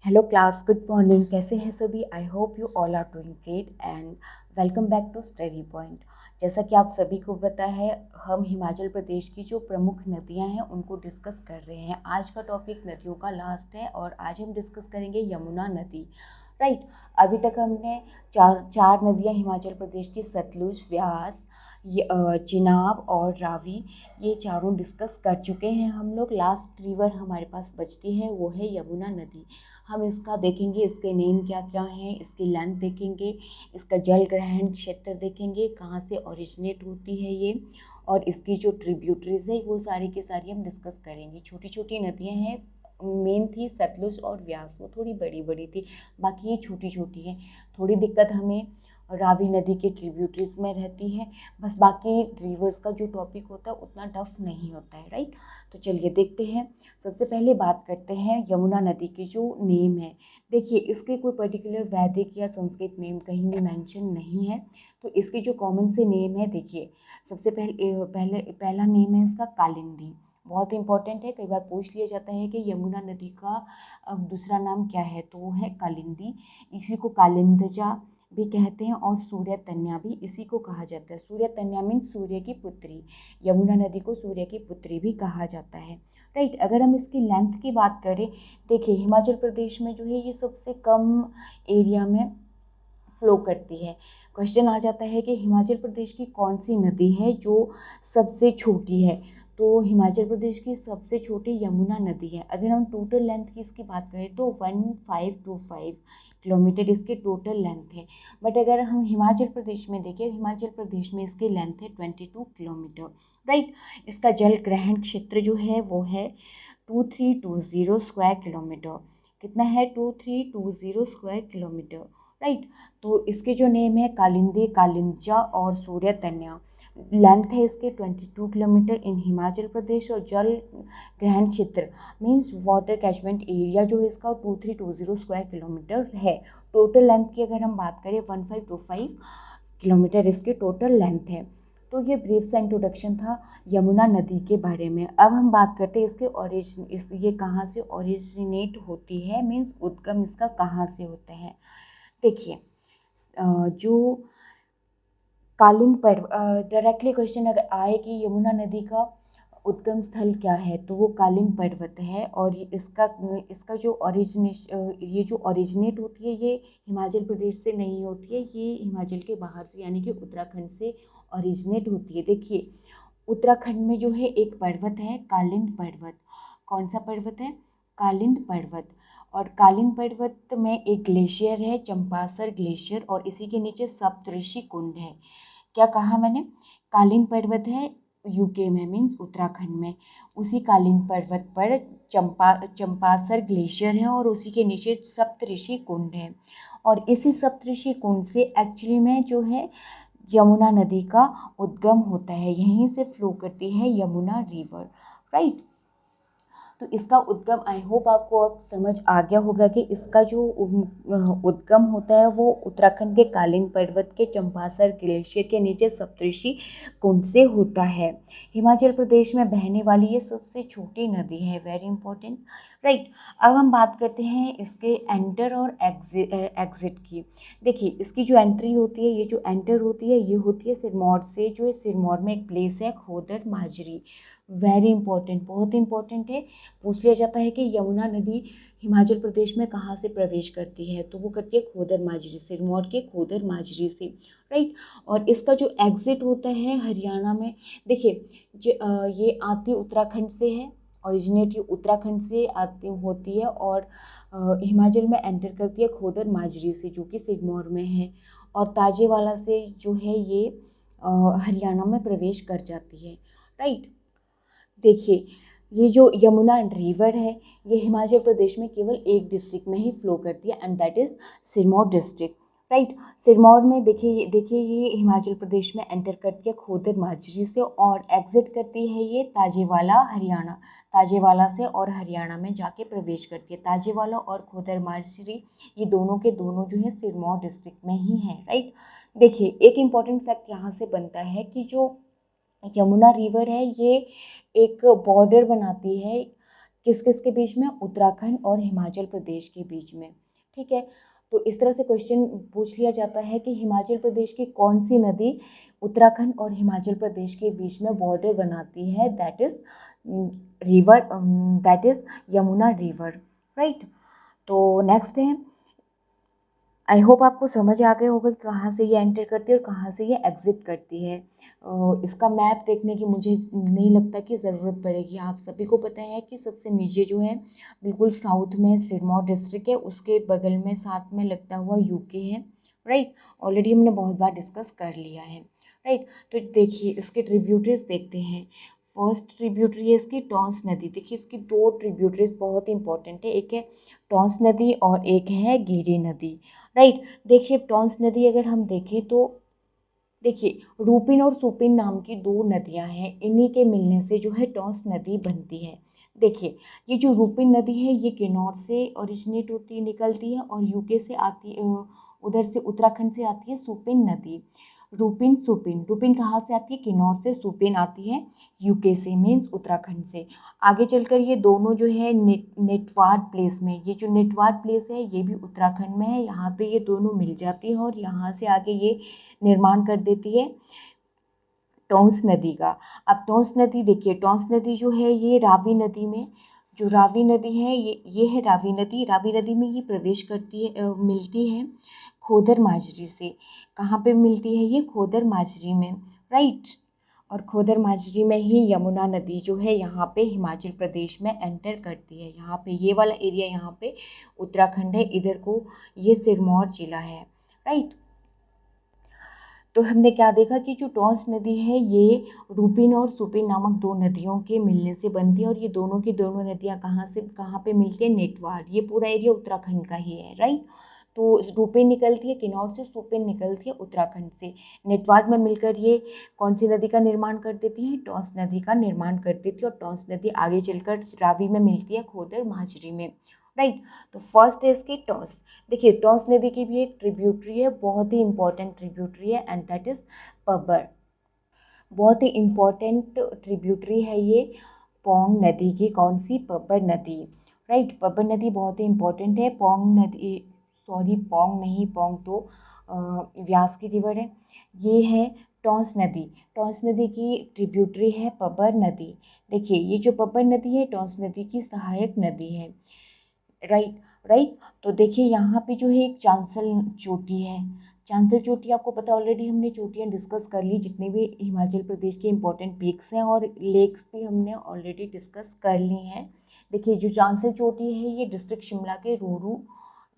Hello class, good morning. कैसे हैं सभी? I hope you all are doing great and welcome back to study point. जैसा कि आप सभी को पता है, हम हिमाचल प्रदेश की जो प्रमुख नदियां हैं उनको डिस्कस कर रहे हैं। आज का टॉपिक नदियों का लास्ट है और आज हम डिस्कस करेंगे यमुना नदी। राइट। अभी तक हमने चार चार नदियां हिमाचल प्रदेश की, सतलुज, व्यास, चिनाब और रावी, ये चारों डिस्कस कर चुके हैं हम लोग। लास्ट रिवर हमारे पास बचती है वो है यमुना नदी। हम इसका देखेंगे, इसके नेम क्या क्या हैं, इसकी लेंथ देखेंगे, इसका जल ग्रहण क्षेत्र देखेंगे, कहाँ से ओरिजिनेट होती है ये, और इसकी जो ट्रिब्यूटरीज है वो सारी की सारी हम डिस्कस करेंगे। छोटी छोटी नदियाँ हैं, मेन थी सतलुज और व्यास, वो थोड़ी बड़ी बड़ी थी, बाकी ये छोटी छोटी हैं। थोड़ी दिक्कत हमें रावी नदी के ट्रिब्यूटरीज में रहती है, बस बाकी रिवर्स का जो टॉपिक होता है उतना टफ नहीं होता है। राइट। तो चलिए देखते हैं। सबसे पहले बात करते हैं यमुना नदी के जो नेम है। देखिए, इसके कोई पर्टिकुलर वैदिक या संस्कृत नेम कहीं भी मेंशन नहीं है, तो इसके जो कॉमन से नेम है, देखिए सबसे पहला नेम है इसका कालिंदी। बहुत इंपॉर्टेंट है, कई बार पूछ लिया जाता है कि यमुना नदी का दूसरा नाम क्या है, तो वो है कालिंदी। इसी को कालिंदजा भी कहते हैं और सूर्य तन्या भी इसी को कहा जाता है। सूर्य तन्या मीन सूर्य की पुत्री, यमुना नदी को सूर्य की पुत्री भी कहा जाता है। राइट। अगर हम इसकी लेंथ की बात करें, देखिए हिमाचल प्रदेश में जो है ये सबसे कम एरिया में फ्लो करती है। क्वेश्चन आ जाता है कि हिमाचल प्रदेश की कौन सी नदी है जो सबसे छोटी है, तो हिमाचल प्रदेश की सबसे छोटी यमुना नदी है। अगर हम टोटल लेंथ की इसकी बात करें तो 1525 किलोमीटर इसकी टोटल लेंथ है। बट अगर हम हिमाचल प्रदेश में देखें, हिमाचल प्रदेश में इसकी लेंथ है 22 किलोमीटर। राइट। इसका जल ग्रहण क्षेत्र जो है वो है 2320 स्क्वायर किलोमीटर। कितना है? 2320 स्क्वायर किलोमीटर। राइट। तो इसके जो नेम है कालिंदी, कालिंजा और सूर्य तन्या। लेंथ है इसके 22 किलोमीटर इन हिमाचल प्रदेश, और जल ग्रहण क्षेत्र मीन्स वाटर कैचमेंट एरिया जो है इसका 2320 स्क्वायर किलोमीटर है। टोटल लेंथ की अगर हम बात करें 1525 किलोमीटर इसकी टोटल लेंथ है। तो ये ब्रीफ सा इंट्रोडक्शन था यमुना नदी के बारे में। अब हम बात करते हैं इसके ये कहाँ से ओरिजिनेट होती है, मीन्स उद्गम इसका कहाँ से होता है। देखिए, जो कालिंद पर्व, डायरेक्टली क्वेश्चन अगर आए कि यमुना नदी का उद्गम स्थल क्या है, तो वो कालिंद पर्वत है। और इसका जो ये जो ओरिजिनेट होती है ये हिमाचल प्रदेश से नहीं होती है, ये हिमाचल के बाहर से यानी कि उत्तराखंड से ओरिजिनेट होती है। देखिए, उत्तराखंड में जो है एक पर्वत है कालिंद पर्वत। कौन सा पर्वत है? कालिंद पर्वत। और कालिंद पर्वत में एक ग्लेशियर है, चंपासर ग्लेशियर, और इसी के नीचे सप्तऋषि कुंड है। क्या कहा मैंने? कालिंद पर्वत है यूके में, मीन्स उत्तराखंड में। उसी कालिंद पर्वत पर चंपासर ग्लेशियर है और उसी के नीचे सप्तऋषि कुंड है। और इसी सप्तऋषि कुंड से एक्चुअली में जो है यमुना नदी का उद्गम होता है, यहीं से फ्लो करती है यमुना रिवर। राइट। तो इसका उद्गम, आई होप आपको अब समझ आ गया होगा कि इसका जो उद्गम होता है वो उत्तराखंड के कालिंद पर्वत के चंपासर ग्लेशियर के नीचे सप्तऋषि कुंड से होता है। हिमाचल प्रदेश में बहने वाली ये सबसे छोटी नदी है, वेरी इंपॉर्टेंट। राइट। अब हम बात करते हैं इसके एंटर और एग्जिट की। देखिए, इसकी जो एंट्री होती है, ये जो एंटर होती है ये होती है सिरमौर से। जो है सिरमौर में एक प्लेस है खोदर माजरी, वेरी इंपॉर्टेंट, बहुत इंपॉर्टेंट है। पूछ लिया जाता है कि यमुना नदी हिमाचल प्रदेश में कहाँ से प्रवेश करती है, तो वो करती है खोदर माजरी, सिरमौर के खोदर माजरी से। राइट। और इसका जो एग्जिट होता है हरियाणा में, देखिए ये आती उत्तराखंड से है, ओरिजिनेट ये उत्तराखंड से आती होती है और हिमाचल में एंटर करती है खोदर माजरी से जो कि सिरमौर में है, और ताजेवाला से जो है ये हरियाणा में प्रवेश कर जाती है। राइट। देखिए, ये जो यमुना रिवर है ये हिमाचल प्रदेश में केवल एक डिस्ट्रिक्ट में ही फ्लो करती है and that is Sirmaur district. Right. Sirmaur में देखिए ये हिमाचल प्रदेश में एंटर करती है खोदर माजरी से और एग्जिट करती है ये ताजेवाला हरियाणा, ताजेवाला से और हरियाणा में जाके प्रवेश करती है। ताजेवाला और खोदर माजरी ये दोनों के दोनों जो है सिरमौर डिस्ट्रिक्ट में ही हैं। राइट। देखिए, एक इम्पॉर्टेंट फैक्ट यहाँ से बनता है कि जो यमुना रिवर है ये एक बॉर्डर बनाती है किस किस के बीच में? उत्तराखंड और हिमाचल प्रदेश के बीच में। ठीक है, तो इस तरह से क्वेश्चन पूछ लिया जाता है कि हिमाचल प्रदेश की कौन सी नदी उत्तराखंड और हिमाचल प्रदेश के बीच में बॉर्डर बनाती है? That is river, that is Yamuna river, right. तो नेक्स्ट है, आई होप आपको समझ आ गया होगा कि कहाँ से ये एंटर करती है और कहाँ से ये एग्जिट करती है। इसका मैप देखने की मुझे नहीं लगता कि ज़रूरत पड़ेगी। आप सभी को पता है कि सबसे नीचे जो है बिल्कुल साउथ में सिरमौर डिस्ट्रिक्ट है, उसके बगल में साथ में लगता हुआ यूके है, राइट। ऑलरेडी हमने बहुत बार डिस्कस कर लिया है, राइट। तो देखिए इसके ट्रिब्यूटरीज देखते हैं। फर्स्ट ट्रिब्यूटरी है इसकी टॉन्स नदी। देखिए इसकी दो ट्रिब्यूटरीज बहुत इंपॉर्टेंट है, एक है टॉन्स नदी और एक है गिरी नदी, राइट। देखिए टॉन्स नदी अगर हम देखें तो देखिए रूपिन और सुपिन नाम की दो नदियां हैं, इन्हीं के मिलने से जो है टॉन्स नदी बनती है। देखिए ये जो रूपिन नदी है ये किन्नौर से ओरिजिनेट होती निकलती है और यूके से आती, उधर से उत्तराखंड से आती है सुपिन नदी। रूपिन सुपिन, रूपिन कहाँ से आती है? किन्नौर से। सुपिन आती है यूके से, मीन्स उत्तराखंड से। आगे चलकर ये दोनों जो है नेटवार प्लेस में, ये जो नेटवार प्लेस है ये भी उत्तराखंड में है, यहाँ पे ये दोनों मिल जाती है और यहाँ से आगे ये निर्माण कर देती है टॉन्स नदी का। अब टॉन्स नदी देखिए, टॉन्स नदी जो है ये रावी नदी में, जो रावी नदी है ये है रावी नदी। रावी नदी में ये प्रवेश करती है, मिलती है खोदर माजरी से। कहाँ पे मिलती है ये? खोदर माजरी में, राइट। और खोदर माजरी में ही यमुना नदी जो है यहाँ पे हिमाचल प्रदेश में एंटर करती है। यहाँ पे ये वाला एरिया यहाँ पे उत्तराखंड है, इधर को ये सिरमौर जिला है, राइट। तो हमने क्या देखा कि जो टॉन्स नदी है ये रूपिन और सुपिन नामक दो नदियों के मिलने से बनती है और ये दोनों की दोनों नदियाँ कहाँ से कहाँ पे मिलती है? नेटवार। ये पूरा एरिया उत्तराखंड का ही है, राइट। तो रूपिन निकलती है किन्नौर से, सुपिन निकलती है उत्तराखंड से। नेटवार में मिलकर ये कौन सी नदी का निर्माण कर देती है? टॉन्स नदी का निर्माण कर देती है और टॉन्स नदी आगे चलकर रावी में मिलती है खोदर माजरी में, राइट। तो फर्स्ट है इसकी टॉन्स। देखिए टॉन्स नदी की भी एक ट्रिब्यूटरी है, बहुत ही इंपॉर्टेंट ट्रिब्यूटरी है, एंड दैट इज पब्बर। बहुत ही इंपॉर्टेंट ट्रिब्यूटरी है ये पोंग नदी की। कौन सी? पब्बर नदी, राइट। पब्बर नदी बहुत ही इंपॉर्टेंट है। पोंग नदी, सॉरी पोंग नहीं, पोंग तो व्यास की रिवर है। ये है टॉन्स नदी। टॉन्स नदी की ट्रिब्यूटरी है पब्बर नदी। देखिए ये जो पब्बर नदी है टॉन्स नदी की सहायक नदी है, राइट, राइट। तो देखिए यहाँ पे जो है एक चांसल चोटी है। चांसल चोटी आपको पता, ऑलरेडी हमने चोटियाँ डिस्कस कर ली, जितने भी हिमाचल प्रदेश के इंपॉर्टेंट पीक्स हैं और लेक्स भी हमने ऑलरेडी डिस्कस कर ली हैं। देखिए जो चांसल चोटी है ये डिस्ट्रिक्ट शिमला के रोहडू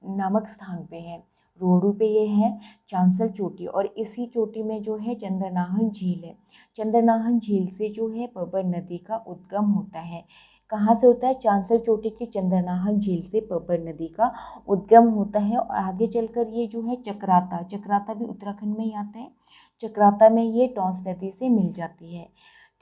नामक स्थान पे है। रोहडू पे ये है चांसल चोटी और इसी चोटी में जो है चंद्रनाहन झील है। चंद्रनाहन झील से जो है पब्बर नदी का उद्गम होता है। कहाँ से होता है? चांसल चोटी की चंद्रनाहन झील से पब्बर नदी का उद्गम होता है और आगे चलकर ये जो है चक्राता, चक्राता भी उत्तराखंड में ही आता है। चक्राता में ये टॉन्स नदी से मिल जाती है,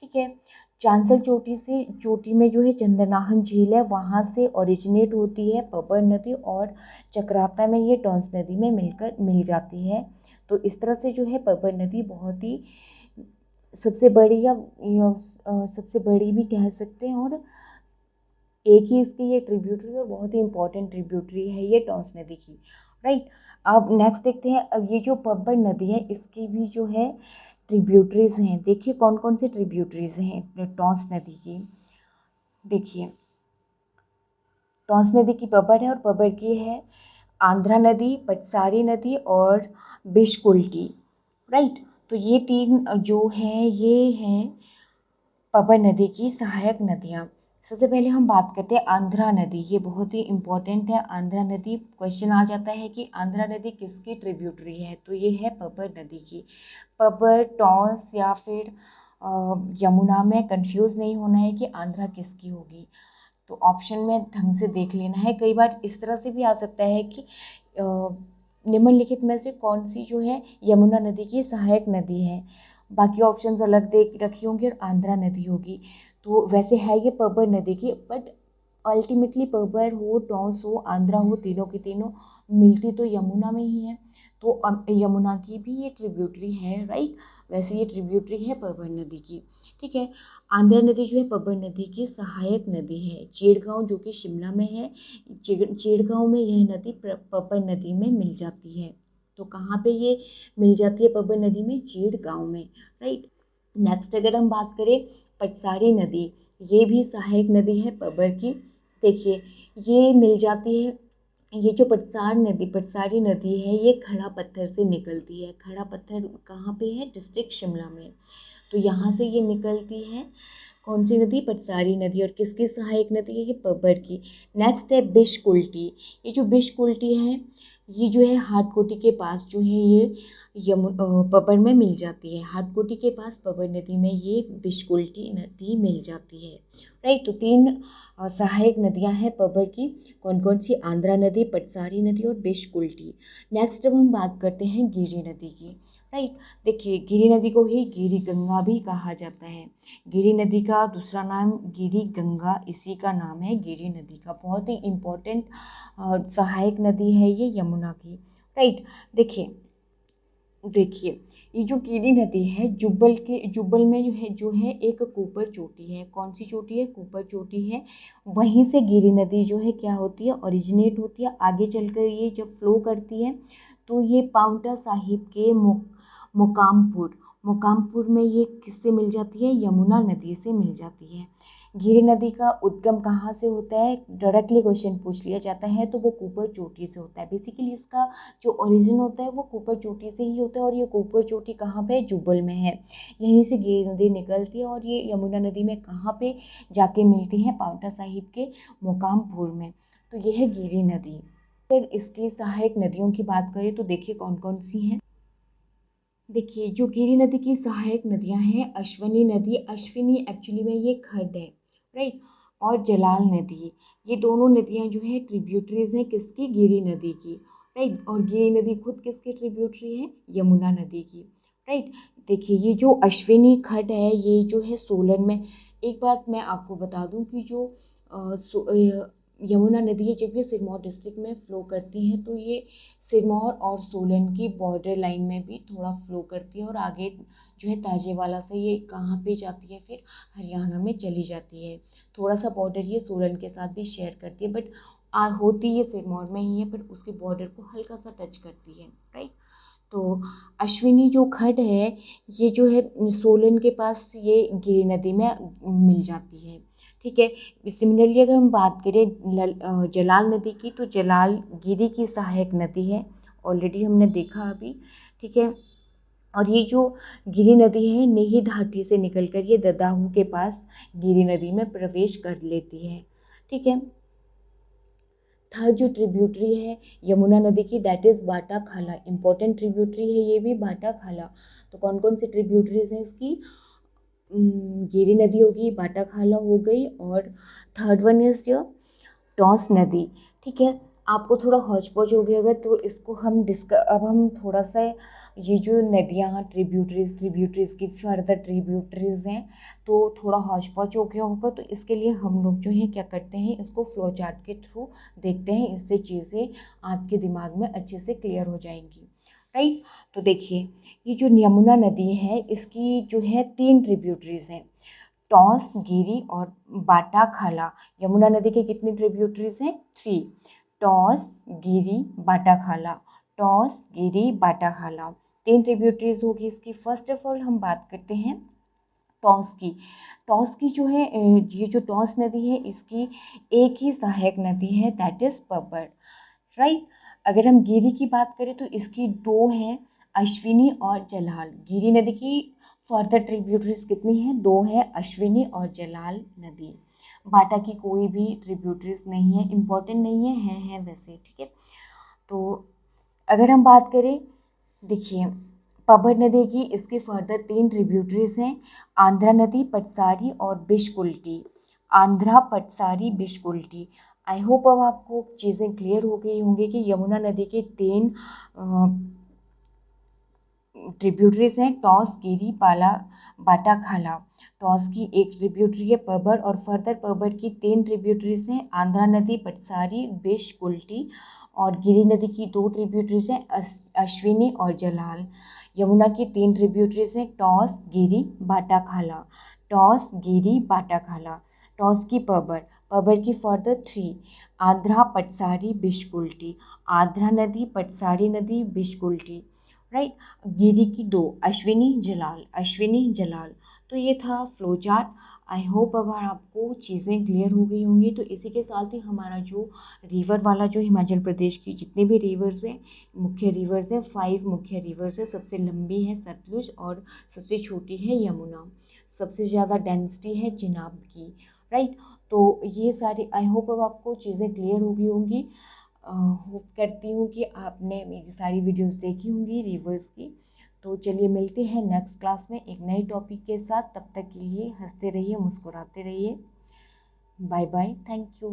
ठीक है। चांसल चोटी से, चोटी में जो है चंद्रनाहन झील है, वहाँ से ओरिजिनेट होती है पब्बर नदी और चक्राता में ये टॉन्स नदी में मिलकर मिल जाती है। तो इस तरह से जो है पब्बर नदी बहुत ही सबसे बड़ी या सबसे बड़ी भी कह सकते हैं और एक ही इसकी ये ट्रिब्यूटरी और बहुत ही इंपॉर्टेंट ट्रिब्यूटरी है ये टॉन्स नदी की, राइट। अब नेक्स्ट देखते हैं, अब ये जो पब्बर नदी है इसकी भी जो है ट्रिब्यूटरीज हैं। देखिए कौन कौन सी ट्रिब्यूटरीज हैं टॉन्स नदी की। देखिए टॉन्स नदी की पब्बर है और पब्बर की है आंध्रा नदी, पटसारी नदी और बिशकुल्टी, राइट। तो ये तीन जो हैं ये हैं पब्बर नदी की सहायक नदियाँ। सबसे पहले हम बात करते हैं आंध्रा नदी। ये बहुत ही इम्पोर्टेंट है आंध्रा नदी। क्वेश्चन आ जाता है कि आंध्रा नदी किसकी ट्रिब्यूटरी है, तो ये है पब्बर नदी की। पब्बर, टॉन्स या फिर यमुना में कंफ्यूज नहीं होना है कि आंध्रा किसकी होगी, तो ऑप्शन में ढंग से देख लेना है। कई बार इस तरह से भी आ सकता है कि निम्नलिखित में से कौन सी जो है यमुना नदी की सहायक नदी है, बाकी ऑप्शंस अलग दे रखी होंगी और आंध्रा नदी होगी। तो वैसे है ये पब्बर नदी की, बट अल्टीमेटली पब्बर हो, टॉन्स हो, आंध्रा हो, तीनों की तीनों मिलती तो यमुना में ही है। तो यमुना की भी ये ट्रिब्यूटरी है, राइट। वैसे ये ट्रिब्यूटरी है पबर नदी की, ठीक है। आंध्रा नदी जो है पबर नदी की सहायक नदी है। चेड़गांव जो कि शिमला में है, चेड़गांव में यह नदी पबर नदी में मिल जाती है। तो कहाँ पे ये मिल जाती है पबर नदी में? चेड़गांव में, राइट। नेक्स्ट अगर हम बात करें पटसारी नदी, ये भी सहायक नदी है पबर की। देखिए ये मिल जाती है, ये जो पटसारी नदी है ये खड़ा पत्थर से निकलती है। खड़ा पत्थर कहाँ पे है? डिस्ट्रिक्ट शिमला में। तो यहाँ से ये निकलती है कौन सी नदी? पटसारी नदी। और किसकी सहायक नदी है? ये पबर की। नेक्स्ट है बिशकुल्टी। ये जो बिशकुल्टी है ये जो है हाटकोटी के पास जो है ये पबर में मिल जाती है। हाटकोटी के पास पबर नदी में ये बिशकुल्टी नदी मिल जाती है, राइट। तो 3 सहायक नदियां हैं पबर की। कौन कौन सी? आंध्रा नदी, पटसारी नदी और बिशकुल्टी। नेक्स्ट अब हम बात करते हैं गिरी नदी की, राइट। देखिए गिरी नदी को ही गिरी गंगा भी कहा जाता है। गिरी नदी का दूसरा नाम गिरी गंगा, इसी का नाम है गिरी नदी का। बहुत ही इम्पोर्टेंट सहायक नदी है ये यमुना की, राइट। देखिए ये जो गिरी नदी है जुब्बल में जो है एक कुपर चोटी है। कौन सी चोटी है? कुपर चोटी है। वहीं से गिरी नदी जो है क्या होती है? ओरिजिनेट होती है। आगे चलकर ये जब फ्लो करती है तो ये पाउंटा साहिब के मुकामपुर में ये किससे मिल जाती है? यमुना नदी से मिल जाती है। गिरी नदी का उद्गम कहाँ से होता है? डायरेक्टली क्वेश्चन पूछ लिया जाता है तो वो कुपर चोटी से होता है। बेसिकली इसका जो ओरिजिन होता है वो कुपर चोटी से ही होता है। और ये कुपर चोटी कहाँ पे? जुब्बल में है। यहीं से गिरी नदी निकलती है और ये यमुना नदी में कहाँ पे जाके मिलती है? पाउंटा साहिब के मुकामपुर में। तो ये है गिरी नदी। अगर इसकी सहायक नदियों की बात करें तो देखिए कौन कौन सी हैं। देखिए जो गिरी नदी की सहायक नदियां हैं, अश्विनी नदी, अश्विनी एक्चुअली में ये खड्ड है, राइट। और जलाल नदी, ये दोनों नदियां जो है ट्रिब्यूटरीज हैं किसकी? गिरी नदी की, राइट। और गिरी नदी खुद किसकी ट्रिब्यूटरी है? यमुना नदी की, राइट। देखिए ये जो अश्विनी खड्ड है ये जो है सोलन में। एक बात मैं आपको बता दूं कि जो यमुना नदी है जब ये सिरमौर डिस्ट्रिक्ट में फ़्लो करती हैं तो ये सिरमौर और सोलन की बॉर्डर लाइन में भी थोड़ा फ्लो करती है। और आगे जो है ताजेवाला से ये कहाँ पे जाती है? फिर हरियाणा में चली जाती है। थोड़ा सा बॉर्डर ये सोलन के साथ भी शेयर करती है, बट होती ये सिरमौर में ही है, पर उसके बॉर्डर को हल्का सा टच करती है, राइट। तो अश्विनी जो खड्ड है ये जो है सोलन के पास ये गिरी नदी में मिल जाती है, ठीक है। सिमिलरली अगर हम बात करें जलाल नदी की, तो जलाल गिरी की सहायक नदी है। ऑलरेडी हमने देखा अभी, ठीक है। और ये जो गिरी नदी है नेही घाटी से निकलकर ये ददाहू के पास गिरी नदी में प्रवेश कर लेती है, ठीक है। थर्ड जो ट्रिब्यूटरी है यमुना नदी की, दैट इज़ बाटा खाला। इंपॉर्टेंट ट्रिब्यूटरी है ये भी, बाटा खाला। तो कौन कौन सी ट्रिब्यूटरीज हैं इसकी? गिरी नदी होगी, बाटा खाला हो गई, और third one is your toss नदी, ठीक है। आपको थोड़ा हौच पौच हो गया होगा तो इसको अब हम थोड़ा सा ये जो नदियाँ ट्रिब्यूटरीज की फर्दर ट्रिब्यूटरीज हैं तो थोड़ा हौच पौच हो गया होगा। तो इसके लिए हम लोग जो है क्या करते हैं, इसको फ्लो चार्ट के थ्रू देखते हैं। इससे चीज़ें आपके दिमाग में अच्छे से क्लियर हो जाएंगी, राइट। तो देखिए ये जो यमुना नदी है इसकी जो है 3 ट्रिब्यूटरीज हैं, टॉस, गिरी और बाटा खाला। यमुना नदी के कितने ट्रिब्यूटरीज हैं? 3। टॉस, गिरी, बाटा खाला। टॉस, गिरी, बाटा खाला, 3 ट्रिब्यूटरीज होगी इसकी। फर्स्ट ऑफ ऑल हम बात करते हैं टॉस की। टॉस की जो है ये जो टॉस नदी है इसकी एक ही सहायक नदी है, दैट इज पबर, राइट। अगर हम गिरी की बात करें तो इसकी 2 हैं, अश्विनी और जलाल। गिरी नदी की फर्दर ट्रिब्यूटरीज कितनी हैं? 2 हैं, अश्विनी और जलाल नदी। बाटा की कोई भी ट्रिब्यूटरीज नहीं है, इम्पॉर्टेंट नहीं है वैसे, ठीक है। तो अगर हम बात करें, देखिए पबर नदी की इसके फर्दर 3 ट्रिब्यूटरीज हैं, आंध्रा नदी, पटसारी और बिशकुल्टी। आंध्रा, पटसारी, बिशकुल्टी। आई होप अब आपको चीज़ें क्लियर हो गई होंगी कि यमुना नदी के 3 ट्रिब्यूटरीज हैं, टॉस, गिरी, बाटा खाला। टॉस की एक ट्रिब्यूटरी है पबर, और फर्दर पबर की 3 ट्रिब्यूटरीज हैं, आंध्रा नदी, पटसारी, बिशकुल्टी। और गिरी नदी की 2 ट्रिब्यूटरीज हैं, अश्विनी और जलाल। यमुना की 3 ट्रिब्यूटरीज हैं, टॉस, गिरी, बाटाखाला। टॉस, गिरी, बाटाखाला। टॉस की पबर, पबर की फर्दर 3, आंध्रा, पटसारी, बिशकुल्टी। आंध्रा नदी, पटसारी नदी, बिशकुल्टी, राइट। गिरी की 2, अश्विनी, जलाल, अश्विनी, जलाल। तो ये था फ्लो चार्ट। आई होप अब आपको चीज़ें क्लियर हो गई होंगी। तो इसी के साथ ही हमारा जो रिवर वाला जो हिमाचल प्रदेश की जितने भी रिवर्स हैं, मुख्य रिवर्स हैं, 5 मुख्य रिवर्स हैं। सबसे लंबी है सतलुज और सबसे छोटी है यमुना। सबसे ज़्यादा डेंसिटी है चिनाब की, राइट। तो ये सारी आई होप अब आपको चीज़ें क्लियर हो गई होंगी। होप करती हूँ कि आपने मेरी सारी वीडियोस देखी होंगी रिवर्स की। तो चलिए मिलते हैं नेक्स्ट क्लास में एक नए टॉपिक के साथ। तब तक के लिए हंसते रहिए, मुस्कुराते रहिए। Bye bye, thank you.